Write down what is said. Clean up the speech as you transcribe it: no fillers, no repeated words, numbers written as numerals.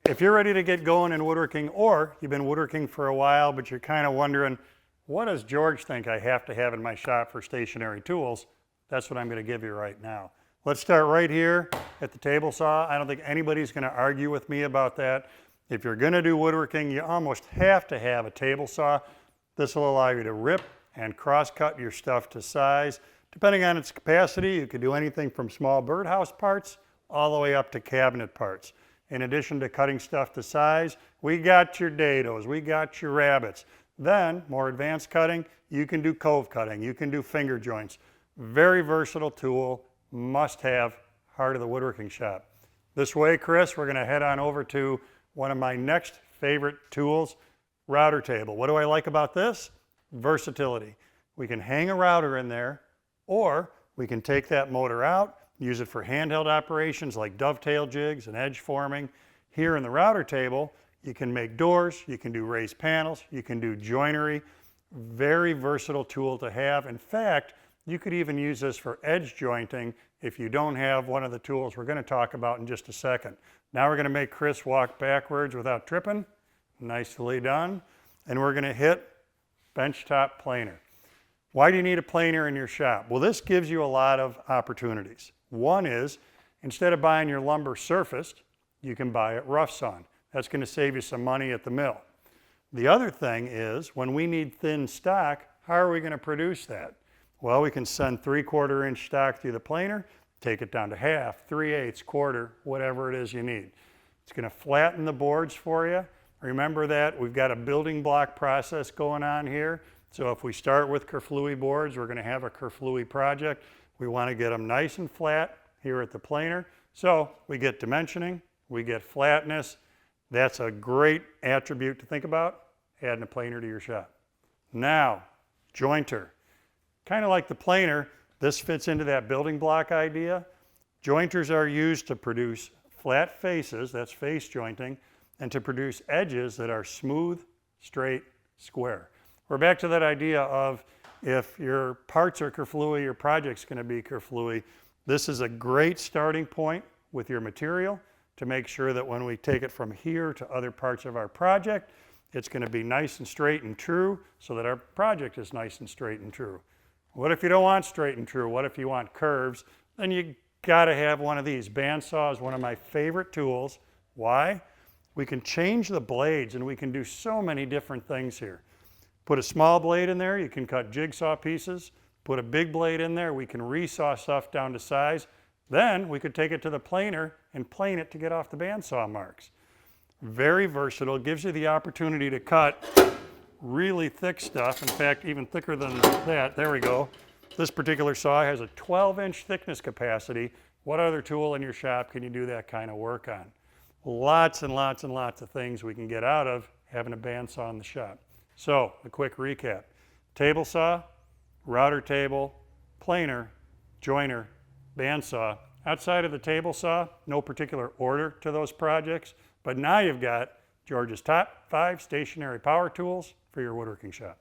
If you're ready to get going in woodworking, or you've been woodworking for a while, but you're kind of wondering, what does George think I have to have in my shop for stationary tools? That's what I'm going to give you right now. Let's start right here at the table saw. I don't think anybody's going to argue with me about that. If you're going to do woodworking, you almost have to have a table saw. This will allow you to rip and cross-cut your stuff to size. Depending on its capacity, you could do anything from small birdhouse parts all the way up to cabinet parts. In addition to cutting stuff to size, we got your dados, we got your rabbits. Then, more advanced cutting, you can do cove cutting, you can do finger joints. Very versatile tool, must have, heart of the woodworking shop. This way, Chris, we're going to head on over to one of my next favorite tools, router table. What do I like about this? Versatility. We can hang a router in there, or we can take that motor out, use it for handheld operations like dovetail jigs and edge forming. Here in the router table, you can make doors, you can do raised panels, you can do joinery. Very versatile tool to have. In fact, you could even use this for edge jointing if you don't have one of the tools we're going to talk about in just a second. Now we're going to make Chris walk backwards without tripping. Nicely done. And we're going to hit Benchtop Planer. Why do you need a planer in your shop? Well, this gives you a lot of opportunities. One is, instead of buying your lumber surfaced, you can buy it rough sawn. That's going to save you some money at the mill. The other thing is, when we need thin stock, how are we going to produce that? Well, we can send 3/4 inch stock through the planer, take it down to half, 3/8, quarter, whatever it is you need. It's going to flatten the boards for you. Remember that we've got a building block process going on here. So if we start with kerflooey boards, we're going to have a kerflooey project. We want to get them nice and flat here at the planer. So we get dimensioning, we get flatness. That's a great attribute to think about, adding a planer to your shop. Now, jointer. Kind of like the planer, this fits into that building block idea. Jointers are used to produce flat faces, that's face jointing, and to produce edges that are smooth, straight, square. We're back to that idea of if your parts are kerflooey, your project's going to be kerflooey. This is a great starting point with your material to make sure that when we take it from here to other parts of our project, it's going to be nice and straight and true so that our project is nice and straight and true. What if you don't want straight and true? What if you want curves? Then you got to have one of these. Bandsaw is one of my favorite tools. Why? We can change the blades and we can do so many different things here. Put a small blade in there, you can cut jigsaw pieces. Put a big blade in there, we can resaw stuff down to size. Then we could take it to the planer and plane it to get off the bandsaw marks. Very versatile, gives you the opportunity to cut really thick stuff. In fact, even thicker than that. There we go. This particular saw has a 12-inch thickness capacity. What other tool in your shop can you do that kind of work on? Lots and lots and lots of things we can get out of having a bandsaw in the shop. So, a quick recap. Table saw, router table, planer, joiner, bandsaw. Outside of the table saw, no particular order to those projects, but now you've got George's top 5 stationary power tools for your woodworking shop.